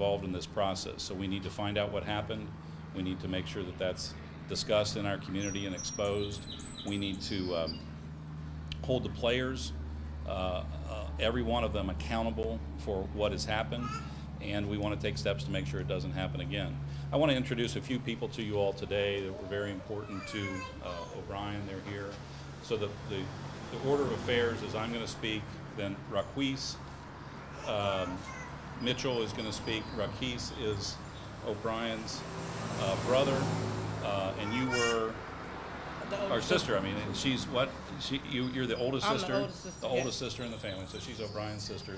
involved in this process. So we need to find out what happened. We need to make sure that that's discussed in our community and exposed. We need to hold the players, every one of them, accountable for what has happened, and we want to take steps to make sure it doesn't happen again. I want to introduce a few people to you all today that were very important to O'Brien. They're here. So the order of affairs is I'm going to speak, then Raquis Mitchell is going to speak. Raquis is O'Brien's brother, and you were our sister. I mean, and she's what? You're the oldest sister? I'm the oldest sister. The oldest sister in the family, so she's O'Brien's sister.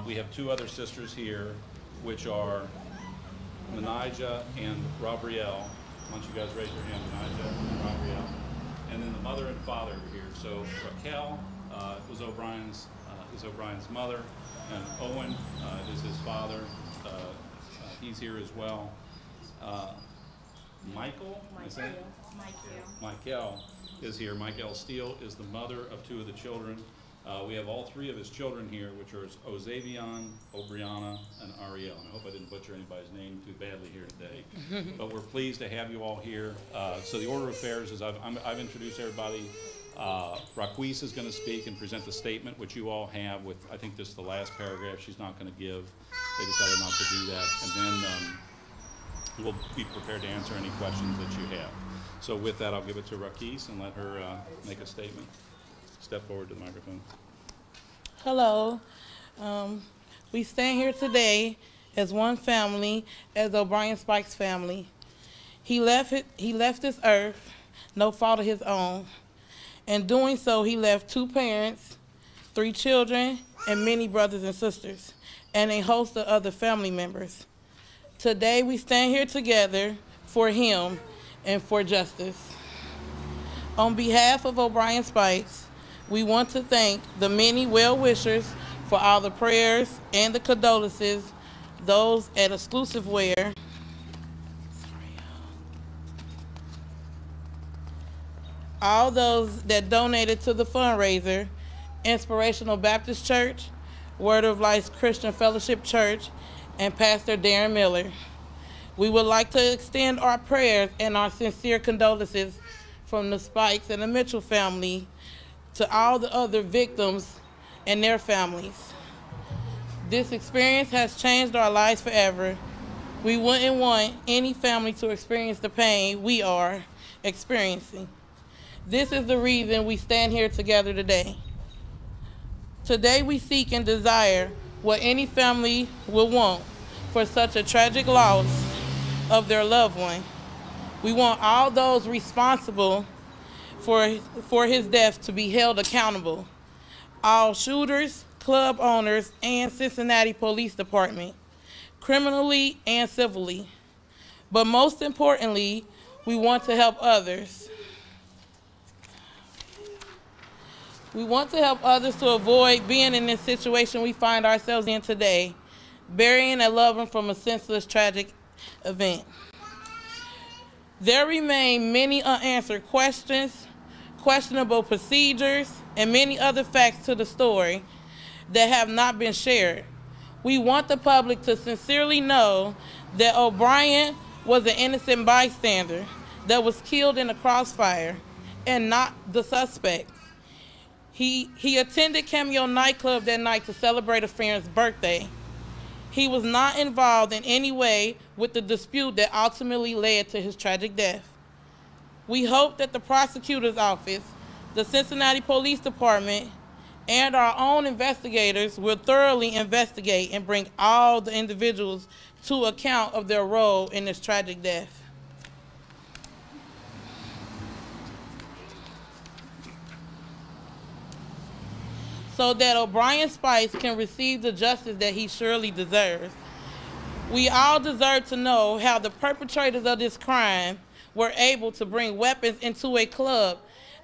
We have two other sisters here, which are Menijah and Robrielle. Why don't you guys raise your hand, Menijah and Robrielle? And then the mother and father are here. So Raquel is O'Brien's mother, and Owen is his father. He's here as well. Michael is here. Michael Steele is the mother of two of the children. We have all three of his children here, which are Ozavion, Obriana, and Ariel. And I hope I didn't butcher anybody's name too badly here today. But we're pleased to have you all here. So the order of affairs is I've introduced everybody. Raquis is going to speak and present the statement, which you all have with, I think this is the last paragraph she's not going to give. They decided not to do that. And then we'll be prepared to answer any questions that you have. So with that, I'll give it to Raquis and let her make a statement. Step forward to the microphone. Hello. We stand here today as one family, as O'Brien Spike's family. He left this earth, no fault of his own. In doing so, he left 2 parents, 3 children, and many brothers and sisters, and a host of other family members. Today, we stand here together for him and for justice. On behalf of O'Brien Spikes, we want to thank the many well-wishers for all the prayers and the condolences, those at Exclusive Wear, all those that donated to the fundraiser, Inspirational Baptist Church, Word of Life Christian Fellowship Church, and Pastor Darren Miller. We would like to extend our prayers and our sincere condolences from the Spikes and the Mitchell family to all the other victims and their families. This experience has changed our lives forever. We wouldn't want any family to experience the pain we are experiencing. This is the reason we stand here together today. Today we seek and desire what any family would want for such a tragic loss of their loved one. We want all those responsible for his death to be held accountable. All shooters, club owners, and Cincinnati Police Department, criminally and civilly. But most importantly, we want to help others. We want to help others to avoid being in this situation we find ourselves in today, burying a loved one from a senseless, tragic event. There remain many unanswered questions, questionable procedures, and many other facts to the story that have not been shared. We want the public to sincerely know that O'Brien was an innocent bystander that was killed in a crossfire and not the suspect. He attended Cameo Night Club that night to celebrate a friend's birthday. He was not involved in any way with the dispute that ultimately led to his tragic death. We hope that the prosecutor's office, the Cincinnati Police Department, and our own investigators will thoroughly investigate and bring all the individuals to account of their role in this tragic death. So that O'Brien Spikes can receive the justice that he surely deserves. We all deserve to know how the perpetrators of this crime were able to bring weapons into a club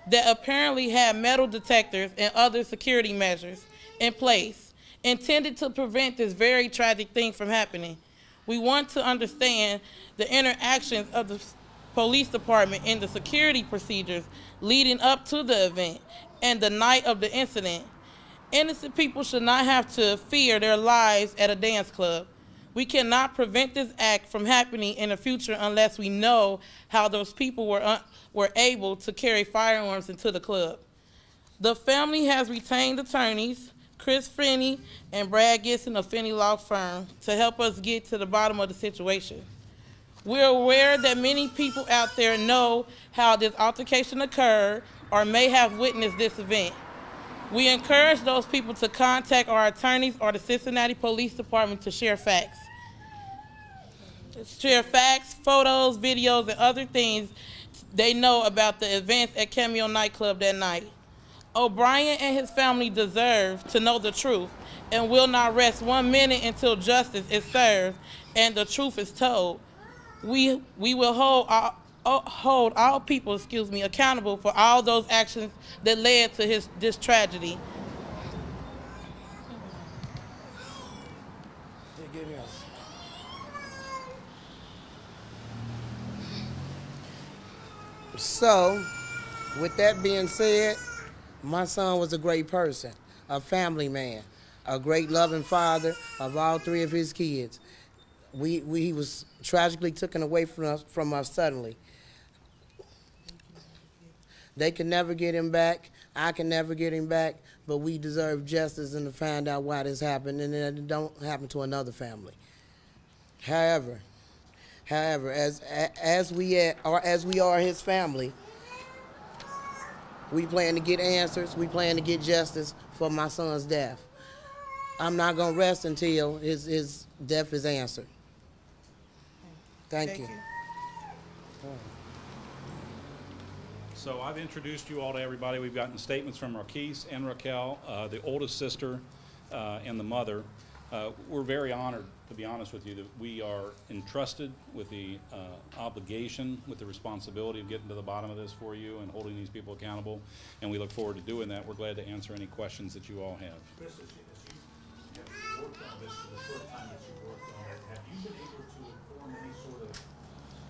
that apparently had metal detectors and other security measures in place, intended to prevent this very tragic thing from happening. We want to understand the interactions of the police department and the security procedures leading up to the event and the night of the incident. Innocent people should not have to fear their lives at a dance club. We cannot prevent this act from happening in the future unless we know how those people were able to carry firearms into the club. The family has retained attorneys, Chris Finney and Brad Gibson of Finney Law Firm, to help us get to the bottom of the situation. We're aware that many people out there know how this altercation occurred or may have witnessed this event. We encourage those people to contact our attorneys or the Cincinnati Police Department to share facts. Share facts, photos, videos, and other things they know about the events at Cameo Night Club that night. O'Brien and his family deserve to know the truth and will not rest 1 minute until justice is served and the truth is told. We will hold all people, accountable for all those actions that led to this tragedy. So, with that being said, my son was a great person, a family man, a great loving father of all 3 of his kids. He was tragically taken away from us suddenly. They can never get him back. I can never get him back, but we deserve justice and to find out why this happened and that it don't happen to another family. However, as we are his family, we plan to get answers. We plan to get justice for my son's death. I'm not gonna rest until his death is answered. Thank you. So I've introduced you all to everybody. We've gotten statements from Marquise and Raquel, the oldest sister and the mother. We're very honored, to be honest with you, that we are entrusted with the obligation, with the responsibility of getting to the bottom of this for you and holding these people accountable, and we look forward to doing that. We're glad to answer any questions that you all have. Chris, as you have worked on this for the short time that you've worked on it, have you been able to form any sort of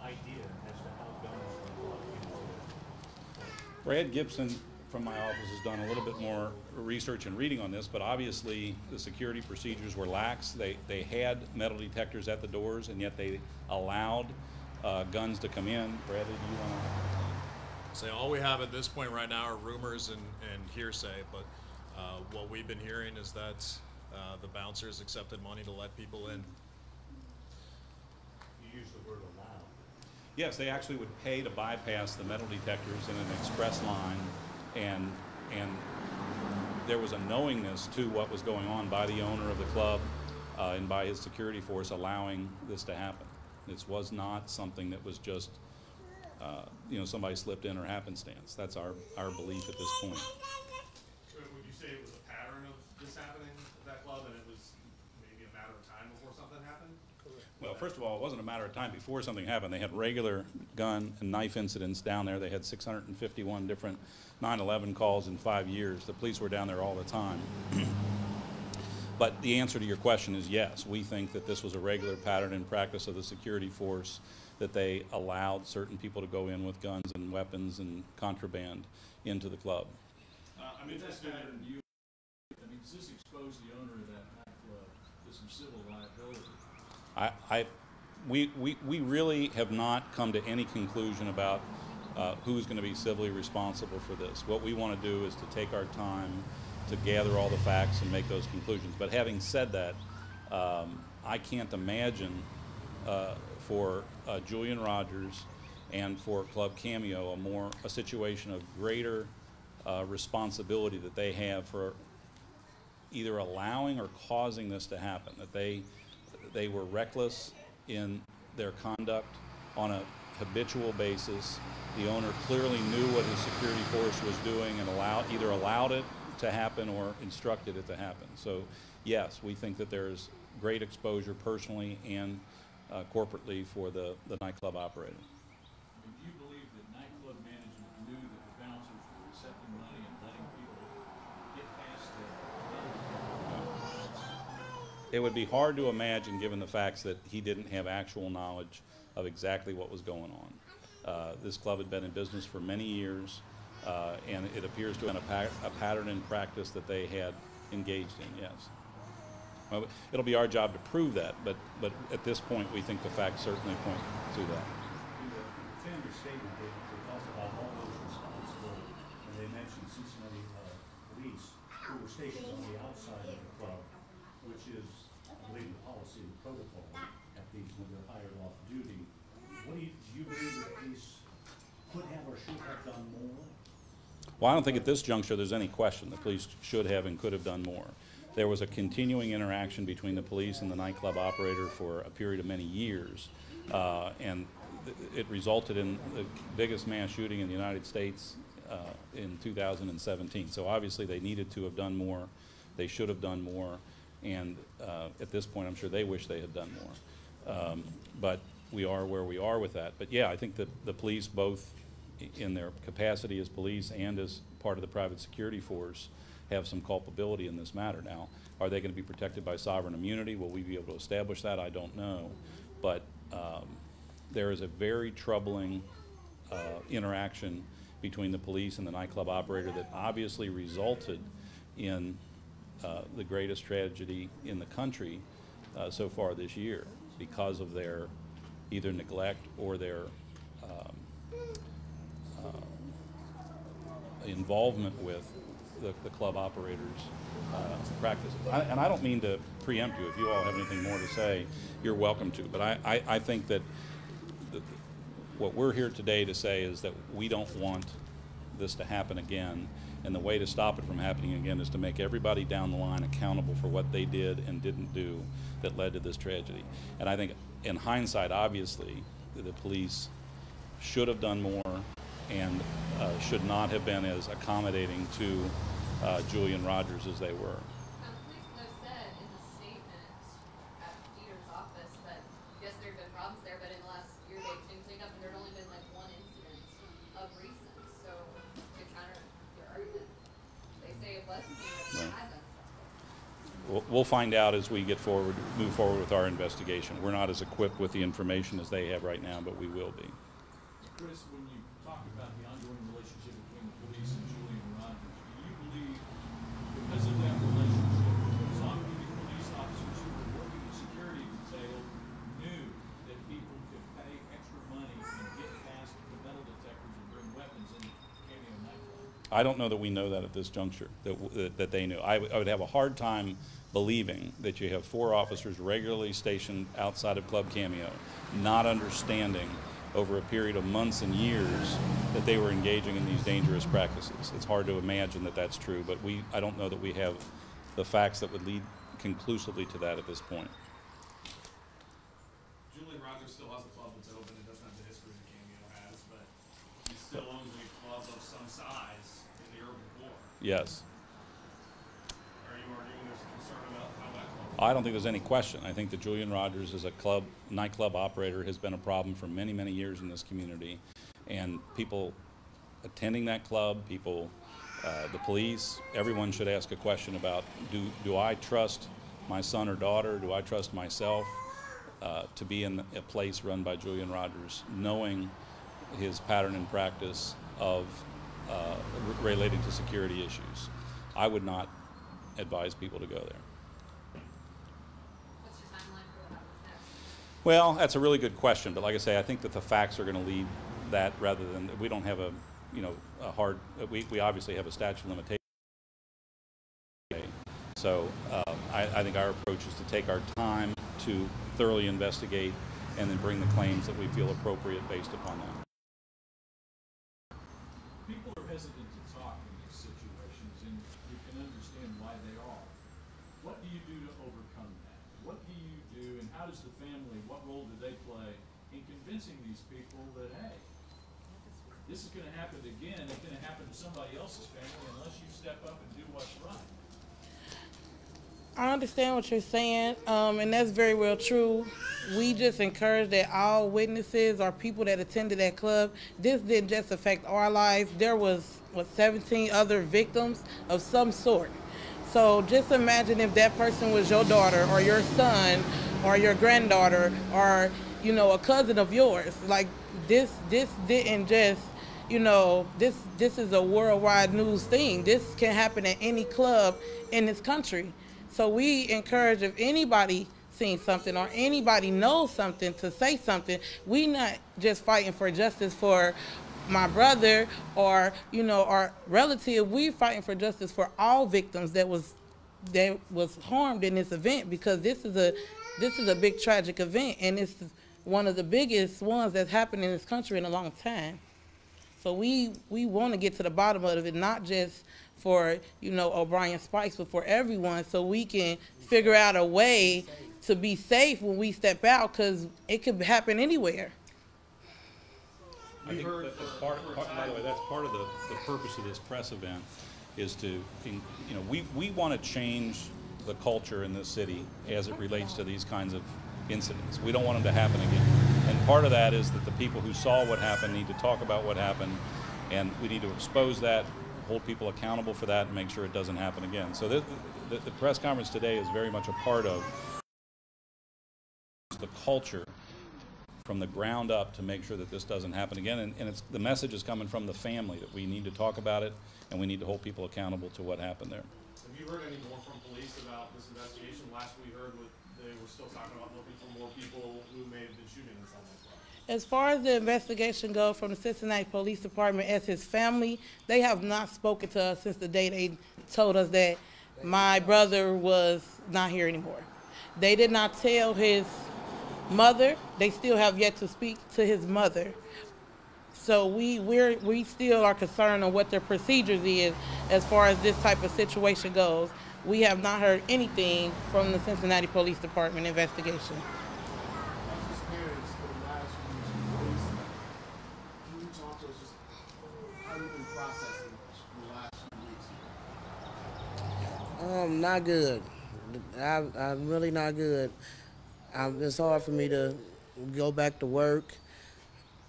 idea as to how guns were brought into it? Brad Gibson from my office has done a little bit more research and reading on this, but obviously the security procedures were lax. They had metal detectors at the doors, and yet they allowed guns to come in. Bradley, do you want to? So all we have at this point right now are rumors and hearsay, but what we've been hearing is that the bouncers accepted money to let people in. You use the word allow. Yes, they actually would pay to bypass the metal detectors in an express line, and there was a knowingness to what was going on by the owner of the club and by his security force allowing this to happen. This was not something that was just somebody slipped in or happenstance. That's our belief at this point. So would you say it was a pattern of this happening at that club, and it was maybe a matter of time before something happened? Well, first of all, it wasn't a matter of time before something happened. They had regular gun and knife incidents down there. They had 651 different 9/11 calls in 5 years. The police were down there all the time. But the answer to your question is yes. We think that this was a regular pattern and practice of the security force, that they allowed certain people to go in with guns and weapons and contraband into the club. Does this expose the owner of that nightclub to some civil liability? We really have not come to any conclusion about who's going to be civilly responsible for this. What we want to do is to take our time to gather all the facts and make those conclusions. But having said that, I can't imagine for Julian Rogers and for Club Cameo a situation of greater responsibility that they have for either allowing or causing this to happen, that they were reckless in their conduct on a habitual basis. The owner clearly knew what his security force was doing and either allowed it to happen or instructed it to happen. So yes, we think that there's great exposure personally and corporately for the nightclub operator. Do you believe that nightclub management knew that the bouncers were accepting money and letting people get past It would be hard to imagine, given the facts, that he didn't have actual knowledge of exactly what was going on. This club had been in business for many years, and it appears to have been a pattern in practice that they had engaged in, yes. It'll be our job to prove that, but at this point, we think the facts certainly point to that. The family statement, they talked about all those responsible, and they mentioned Cincinnati police who were stationed on the outside of the club, which is, I believe, the policy and protocol at these when they're hired off duty. What do you believe that police could have or should have done more? Well, I don't think at this juncture there's any question the police should have and could have done more. There was a continuing interaction between the police and the nightclub operator for a period of many years, and it resulted in the biggest mass shooting in the United States in 2017. So obviously they needed to have done more. They should have done more, and at this point I'm sure they wish they had done more. But we are where we are with that. But yeah, I think that the police, both in their capacity as police and as part of the private security force, have some culpability in this matter. Now, are they going to be protected by sovereign immunity? Will we be able to establish that? I don't know. But there is a very troubling interaction between the police and the nightclub operator that obviously resulted in the greatest tragedy in the country so far this year because of their either neglect or their involvement with the club operators' practices. And I don't mean to preempt you. If you all have anything more to say, you're welcome to. But I think that what we're here today to say is that we don't want this to happen again. And the way to stop it from happening again is to make everybody down the line accountable for what they did and didn't do that led to this tragedy. And I think in hindsight, obviously, the police should have done more and should not have been as accommodating to Julian Rogers as they were. Police though said in the statement at Dieter's office that yes, there have been problems there, but in the last year they've been cleaned up and there'd only been like one incident of recent. So to counter your argument, they say it was clean, but they had done something. We'll find out as we move forward with our investigation. We're not as equipped with the information as they have right now, but we will be. Chris, when you talk about the ongoing relationship between the police and Julian Rogers, do you believe, because of that relationship, some-duty police officers who were working the security detail knew that people could pay extra money and get past the metal detectors and bring weapons in Cameo Night Club? I don't know that we know that at this juncture, that they knew. I would have a hard time believing that you have 4 officers regularly stationed outside of Club Cameo, not understanding over a period of months and years that they were engaging in these dangerous practices. It's hard to imagine that that's true, but I don't know that we have the facts that would lead conclusively to that at this point. Julian Rogers still has a club that's open. It doesn't have the history that Cameo has, but he still owns a club of some size in the urban core. Yes. Are you arguing there's a concern about how that club? I don't think there's any question. I think that Julian Rogers as a nightclub operator has been a problem for many, many years in this community. And people attending that club, the police, everyone should ask a question about, do I trust my son or daughter, do I trust myself to be in a place run by Julian Rogers, knowing his pattern and practice of relating to security issues. I would not advise people to go there. What's your timeline for what happens next? Well, that's a really good question, but like I say, I think that the facts are going to lead that rather than, we don't have a hard, we obviously have a statute of limitations. So I think our approach is to take our time to thoroughly investigate and then bring the claims that we feel appropriate based upon that. People are hesitant to talk in these situations, and you can understand why they are. What do you do to overcome that? What do you do, and how does the family, what role do they play in convincing these people that, hey, this is going to happen again, it's going to happen to somebody else's family unless you step up and do what's right? I understand what you're saying, and that's very well true. We just encourage that all witnesses or people that attended that club, this didn't just affect our lives. There was, 17 other victims of some sort. So just imagine if that person was your daughter or your son or your granddaughter or, a cousin of yours. Like, this didn't just, this is a worldwide news thing. This can happen at any club in this country. So we encourage if anybody seen something or anybody knows something to say something. We not just fighting for justice for my brother or, you know, our relative. We fighting for justice for all victims that was harmed in this event, because this is a big tragic event, and it's one of the biggest ones that's happened in this country in a long time. So we want to get to the bottom of it, not just for, you know, O'Brien Spikes, but for everyone, so we can figure out a way to be safe when we step out, because it could happen anywhere. I think that's by the way, that's part of the purpose of this press event, is to, you know, we want to change the culture in this city as it relates to these kinds of incidents. We don't want them to happen again. And part of that is that the people who saw what happened need to talk about what happened, and we need to expose that, hold people accountable for that, and make sure it doesn't happen again. So the press conference today is very much a part of the culture from the ground up to make sure that this doesn't happen again. And it's, the message is coming from the family that we need to talk about it, and we need to hold people accountable to what happened there. Have you heard any more from police about this investigation? Last we heard, they were still talking about looking for more people who may have been shooting inside that club. As far as the investigation goes from the Cincinnati Police Department, as his family, they have not spoken to us since the day they told us that my brother was not here anymore. They did not tell his mother. They still have yet to speak to his mother. So we still are concerned on what their procedures is as far as this type of situation goes. We have not heard anything from the Cincinnati Police Department investigation. Can you talk to us just how you've been processing the last few weeks? Not good. I'm really not good. It's hard for me to go back to work.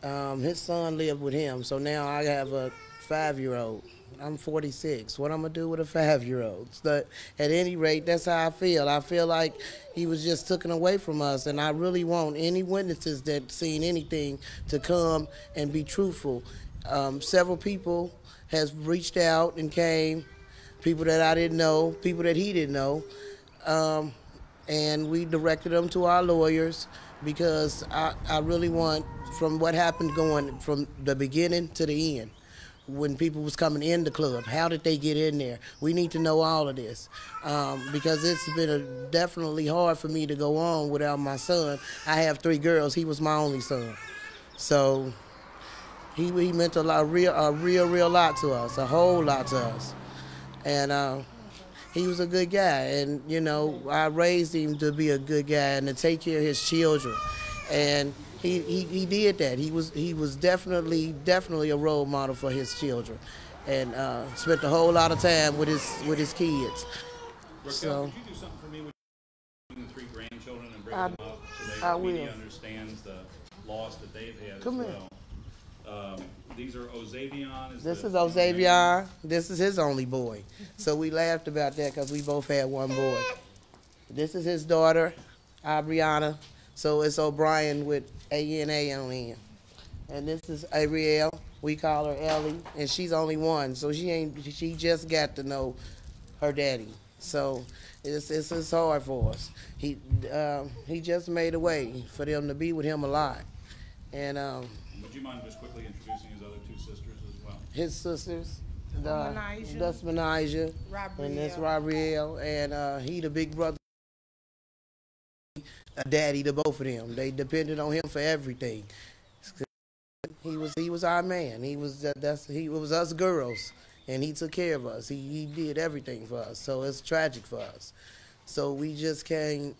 His son lived with him, so now I have a 5-year-old. I'm 46. What I'm gonna do with a 5-year-old? So at any rate, that's how I feel. I feel like he was just taken away from us, and I really want any witnesses that seen anything to come and be truthful. Several people has reached out and came, people that I didn't know, people that he didn't know, and we directed them to our lawyers, because I really want, from what happened going from the beginning to the end, when people was coming in the club, how did they get in there? We need to know all of this, because it's been definitely hard for me to go on without my son. I have 3 girls. He was my only son. So he meant a real lot to us, a whole lot to us. And he was a good guy, and you know, I raised him to be a good guy and to take care of his children. And he did that. He was definitely a role model for his children, and spent a whole lot of time with his kids. Raquel, So could you do something for me with the 3 grandchildren and bring them up so the media understands the loss that they've had as well? These are Ozavion. This is Ozavion. This is his only boy. So we laughed about that because we both had one boy. This is his daughter, Aubriana. So it's O'Brien with A-N-A on the end. And this is Ariel. We call her Ellie, and she's only 1, so she just got to know her daddy. So it's hard for us. He just made a way for them to be with him a lot. And would you mind just quickly introducing his other 2 sisters as well? his sisters, that's Menijah, and that's Rabriel, and he the big brother, a daddy to both of them. They depended on him for everything. He was our man. He was us girls, and he took care of us. He did everything for us. So it's tragic for us. So we just can't.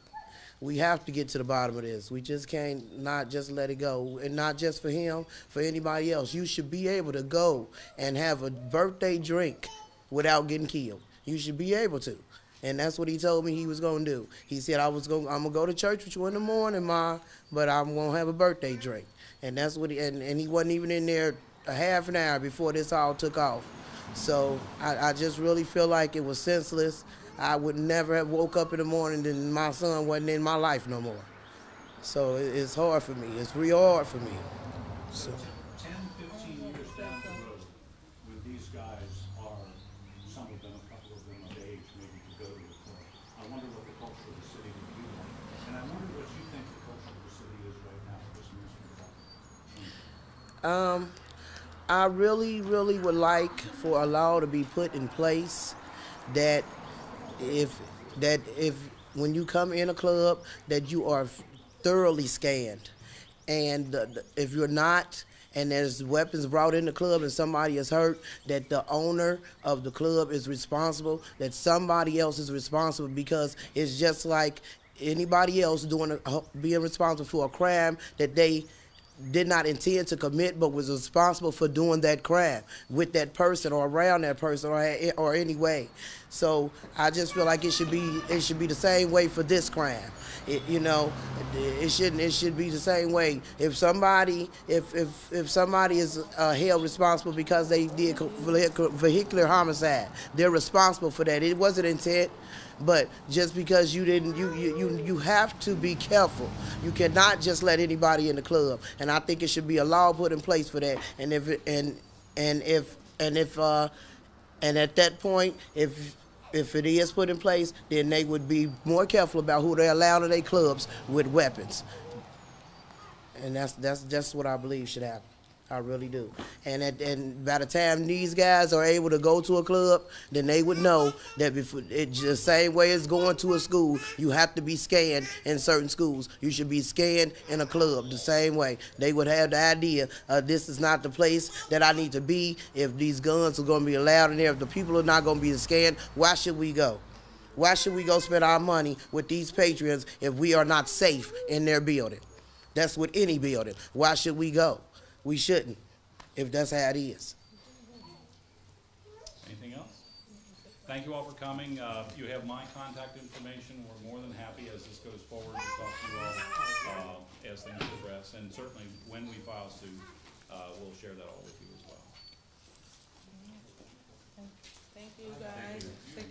We have to get to the bottom of this. We just can't not just let it go, and not just for him, for anybody else. You should be able to go and have a birthday drink without getting killed. You should be able to. And that's what he told me he was going to do. He said, I'm going to go to church with you in the morning, Ma, but I'm going to have a birthday drink. And that's what and he wasn't even in there a half an hour before this all took off. So I just really feel like it was senseless. I would never have woke up in the morning and my son wasn't in my life no more. So it's hard for me. It's real hard for me. So. 10, 15 years down the road, when these guys are, some of them, a couple of them of age, maybe to go to the club, I wonder culture of the city would be like. And I wonder what you think the culture of the city is right now at this municipal development. I really, really would like for a law to be put in place that if when you come in a club that you are thoroughly scanned, and if you're not, and there's weapons brought in the club and somebody is hurt, that the owner of the club is responsible, that somebody else is responsible, because it's just like anybody else being responsible for a crime that they did not intend to commit, but was responsible for doing that crime with that person or around that person or any way. So I just feel like it should be the same way for this crime. It should be the same way. If somebody is held responsible because they did vehicular homicide, they're responsible for that. It wasn't intent. But just because you didn't, you have to be careful. You cannot just let anybody in the club, and I think it should be a law put in place for that. And at that point, if it is put in place, then they would be more careful about who they allow to their clubs with weapons. And that's just what I believe should happen. I really do. And by the time these guys are able to go to a club, then they would know that it's the same way as going to a school. You have to be scanned in certain schools. You should be scanned in a club the same way. They would have the idea, this is not the place that I need to be. If these guns are going to be allowed in there, if the people are not going to be scanned, why should we go? Why should we go spend our money with these patrons if we are not safe in their building? That's with any building. Why should we go? We shouldn't, if that's how it is. Anything else? Thank you all for coming. You have my contact information. We're more than happy as this goes forward to talk to you all as things progress. And certainly when we file suit, we'll share that all